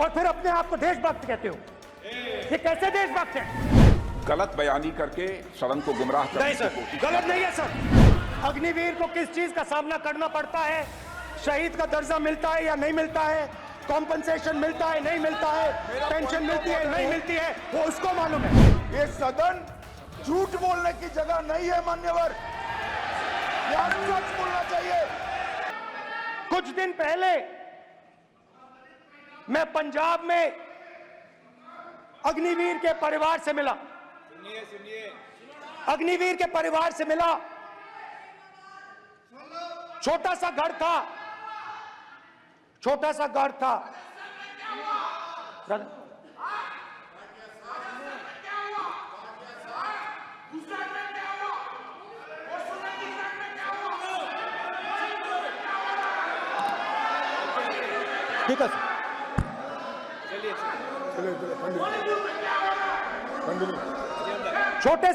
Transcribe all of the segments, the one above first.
और फिर अपने आप को देशभक्त कहते हो। ये कैसे देशभक्त है? गलत बयानी करके सदन को गुमराह करने नहीं की सर, कोशिश गलत नहीं है सर। अग्निवीर को किस चीज का सामना करना पड़ता है, शहीद का दर्जा मिलता है या नहीं मिलता है, कॉम्पनसेशन मिलता है नहीं मिलता है, पेंशन मिलती है नहीं मिलती है, वो उसको मालूम है। ये सदन झूठ बोलने की जगह नहीं है मान्यवर, यार सच बोलना चाहिए। कुछ दिन पहले मैं पंजाब में अग्निवीर के परिवार से मिला। अग्निवीर के परिवार से मिला। छोटा सा घर था, छोटा सा घर था। ठीक है सर, छोटे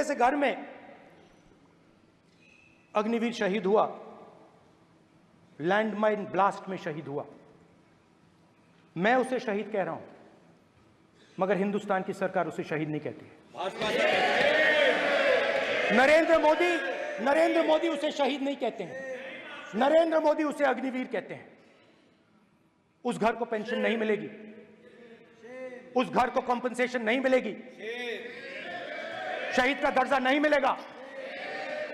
से घर में अग्निवीर शहीद हुआ, लैंडमाइन ब्लास्ट में शहीद हुआ। मैं उसे शहीद कह रहा हूं, मगर हिंदुस्तान की सरकार उसे शहीद नहीं कहती है। नरेंद्र मोदी उसे शहीद नहीं कहते हैं, नरेंद्र मोदी उसे अग्निवीर कहते हैं। उस घर को पेंशन नहीं मिलेगी, उस घर को कॉम्पनसेशन नहीं मिलेगी, शहीद का दर्जा नहीं मिलेगा।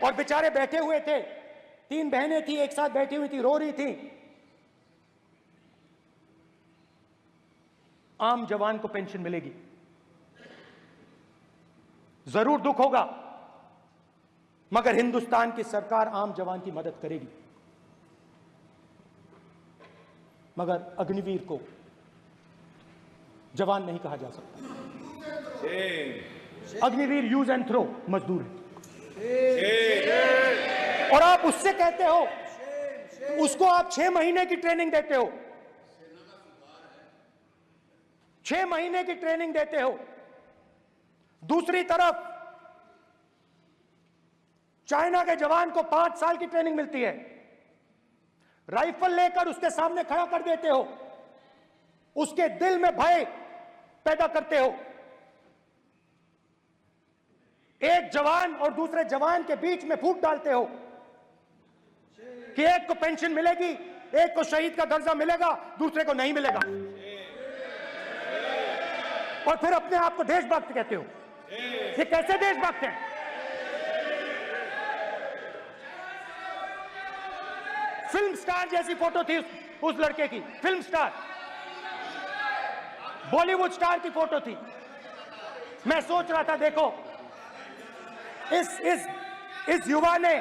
और बेचारे बैठे हुए थे, 3 बहनें थी, एक साथ बैठी हुई थी, रो रही थी। आम जवान को पेंशन मिलेगी, जरूर दुख होगा, मगर हिंदुस्तान की सरकार आम जवान की मदद करेगी। मगर अग्निवीर को जवान नहीं कहा जा सकता। अग्निवीर यूज एंड थ्रो मजदूर है। और आप उससे कहते हो, उसको आप 6 महीने की ट्रेनिंग देते हो, 6 महीने की ट्रेनिंग देते हो। दूसरी तरफ चाइना के जवान को 5 साल की ट्रेनिंग मिलती है, राइफल लेकर उसके सामने खड़ा कर देते हो, उसके दिल में भय पैदा करते हो। एक जवान और दूसरे जवान के बीच में फूट डालते हो कि एक को पेंशन मिलेगी, एक को शहीद का दर्जा मिलेगा, दूसरे को नहीं मिलेगा। और फिर अपने आप को देशभक्त कहते हो। ये कैसे देशभक्त हैं? फिल्म स्टार जैसी फोटो थी उस लड़के की, फिल्म स्टार, बॉलीवुड स्टार की फोटो थी। मैं सोच रहा था, देखो इस युवा ने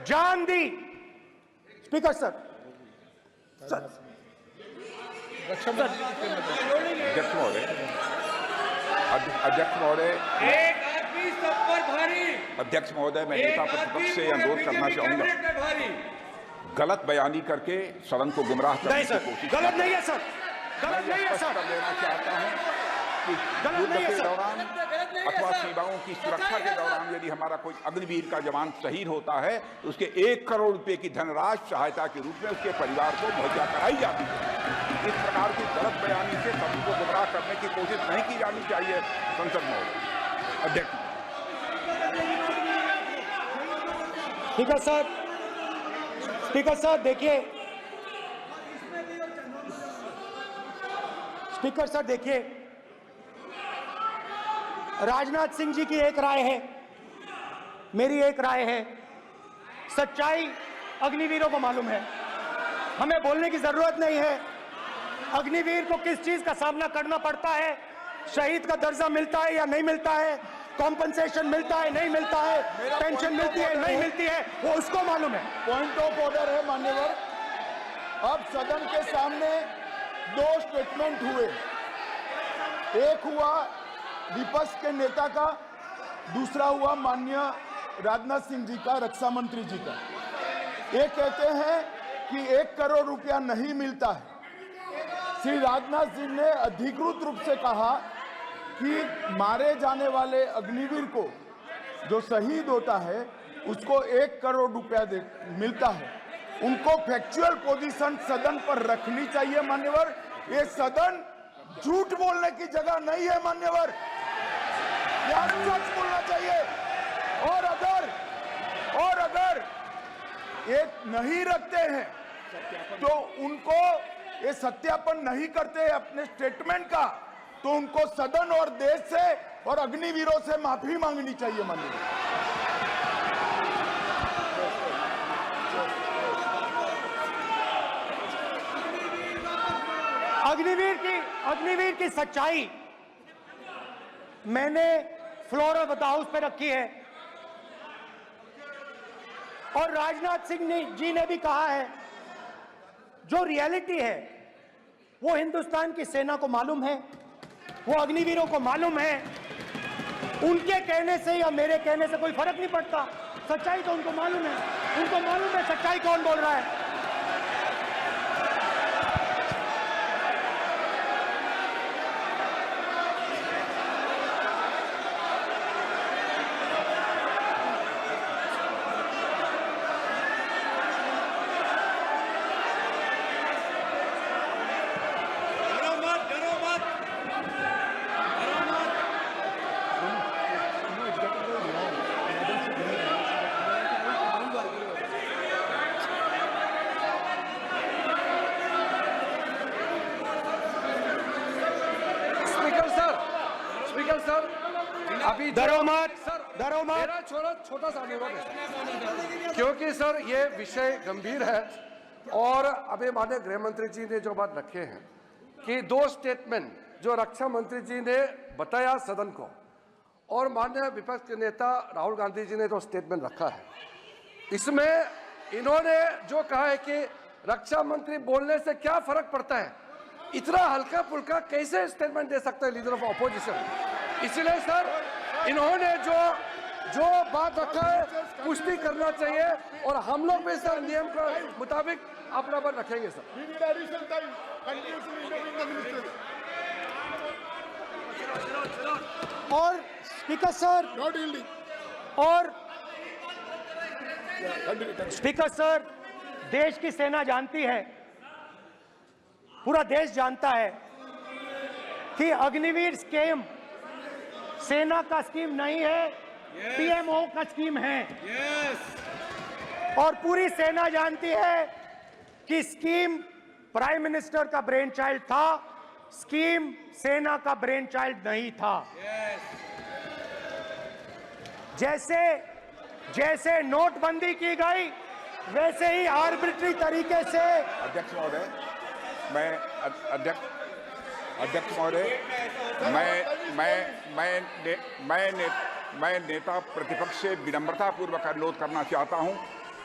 जान दी। स्पीकर सर, अध्यक्ष महोदय, अध्यक्ष महोदय, मैं नेता प्रतिपक्ष से अनुरोध करना चाहूंगा, गलत बयानी करके सदन को गुमराह करने की कोशिश। गलत नहीं है सर, गलत नहीं है सर, लेना चाहता हूं कि युद्ध के दौरान अथवा सीमाओं की सुरक्षा के दौरान यदि हमारा कोई अग्निवीर का जवान शहीद होता है तो उसके 1 करोड़ रुपए की धनराशि सहायता के रूप में उसके परिवार को मुहैया कराई जाती है। इस प्रकार की गलत बयानी से सदन को गुमराह करने की कोशिश नहीं की जानी चाहिए। संसद महोदय, अध्यक्ष। ठीक है सर, स्पीकर साहब देखिए, स्पीकर सर देखिए, राजनाथ सिंह जी की एक राय है, मेरी एक राय है। सच्चाई अग्निवीरों को मालूम है, हमें बोलने की जरूरत नहीं है। अग्निवीर को किस चीज का सामना करना पड़ता है, शहीद का दर्जा मिलता है या नहीं मिलता है, कॉम्पनसेशन मिलता है नहीं मिलता है, पेंशन मिलती है नहीं मिलती है, वो उसको मालूम है। पॉइंट ऑफ ऑर्डर है मान्यवर। अब सदन के सामने 2 स्टेटमेंट हुए, एक हुआ विपक्ष के नेता का, दूसरा हुआ माननीय राजनाथ सिंह जी का, रक्षा मंत्री जी का। ये कहते हैं कि 1 करोड़ रुपया नहीं मिलता है। श्री राजनाथ सिंह ने अधिकृत रूप से कहा कि मारे जाने वाले अग्निवीर को जो शहीद होता है उसको 1 करोड़ रुपया मिलता है। उनको फैक्चुअल पोजीशन सदन पर रखनी चाहिए मान्यवर। ये सदन झूठ बोलने की जगह नहीं है मान्यवर, यहाँ सच बोलना चाहिए। और अगर ये नहीं रखते हैं तो उनको ये सत्यापन नहीं करते अपने स्टेटमेंट का, तो उनको सदन और देश से और अग्निवीरों से माफी मांगनी चाहिए माननीय। अग्निवीर की सच्चाई मैंने फ्लोर ऑफ द हाउस पे रखी है और राजनाथ सिंह जी ने भी कहा है, जो रियलिटी है वो हिंदुस्तान की सेना को मालूम है, वो अग्निवीरों को मालूम है। उनके कहने से या मेरे कहने से कोई फर्क नहीं पड़ता, सच्चाई तो उनको मालूम है। उनको मालूम है सच्चाई कौन बोल रहा है। अभी डरो मत। मेरा छोटा सा अनुरोध है, क्योंकि सर ये विषय गंभीर है और अभी माननीय गृह मंत्री जी ने जो बात रखे हैं कि दो स्टेटमेंट जो रक्षा मंत्री जी ने बताया सदन को और माननीय विपक्ष के नेता राहुल गांधी जी ने जो स्टेटमेंट रखा है, इसमें इन्होंने जो कहा है कि रक्षा मंत्री बोलने से क्या फर्क पड़ता है, इतना हल्का फुल्का कैसे स्टेटमेंट दे सकता है लीडर ऑफ ऑपोजिशन। इसलिए सर इन्होंने जो बात रखा है पुष्टि करना चाहिए और हम लोग भी सर नियम के मुताबिक अपना पर रखेंगे सर। और स्पीकर सर स्पीकर सर, देश की सेना जानती है, पूरा देश जानता है कि अग्निवीर स्कीम सेना का स्कीम नहीं है, पीएमओ का स्कीम है। और पूरी सेना जानती है कि स्कीम प्राइम मिनिस्टर का ब्रेन चाइल्ड था, स्कीम सेना का ब्रेन चाइल्ड नहीं था। जैसे नोटबंदी की गई वैसे ही आर्बिट्री तरीके से। अध्यक्ष महोदय, अध्यक्ष महोदय, मैं नेता प्रतिपक्ष से विनम्रता पूर्वक अनुरोध करना चाहता हूं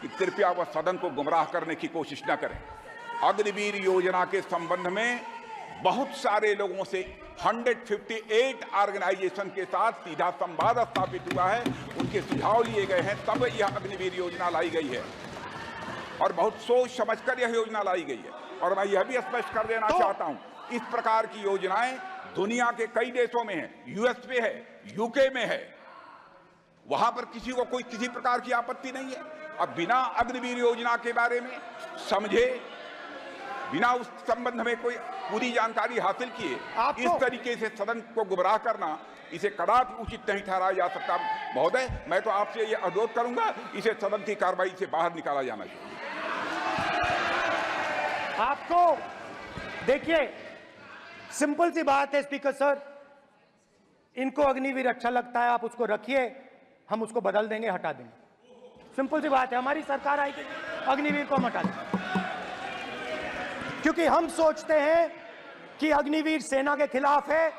कि कृपया वह सदन को गुमराह करने की कोशिश न करें। अग्निवीर योजना के संबंध में बहुत सारे लोगों से 158 ऑर्गेनाइजेशन के साथ सीधा संवाद स्थापित हुआ है, उनके सुझाव लिए गए हैं, तब यह अग्निवीर योजना लाई गई है और बहुत सोच समझकर यह योजना लाई गई है। और मैं यह भी स्पष्ट कर देना चाहता हूं, इस प्रकार की योजनाएं दुनिया के कई देशों में है, यूएस में है, यूके में है, वहां पर किसी को कोई किसी प्रकार की आपत्ति नहीं है। अब बिना अग्निवीर योजना के बारे में समझे, बिना उस संबंध में कोई पूरी जानकारी हासिल किए इस तरीके से सदन को गुमराह करना, इसे कदापि उचित नहीं ठहराया जा सकता। महोदय, मैं तो आपसे ये अनुरोध करूंगा, इसे सदन की कार्रवाई से बाहर निकाला जाना चाहिए। आपको देखिए, सिंपल सी बात है स्पीकर सर, इनको अग्निवीर अच्छा लगता है, आप उसको रखिए, हम उसको बदल देंगे, हटा देंगे। सिंपल सी बात है, हमारी सरकार आएगी, अग्निवीर को हम हटा देंगे, क्योंकि हम सोचते हैं कि अग्निवीर सेना के खिलाफ है,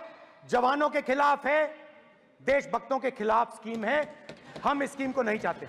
जवानों के खिलाफ है, देशभक्तों के खिलाफ स्कीम है। हम इस स्कीम को नहीं चाहते।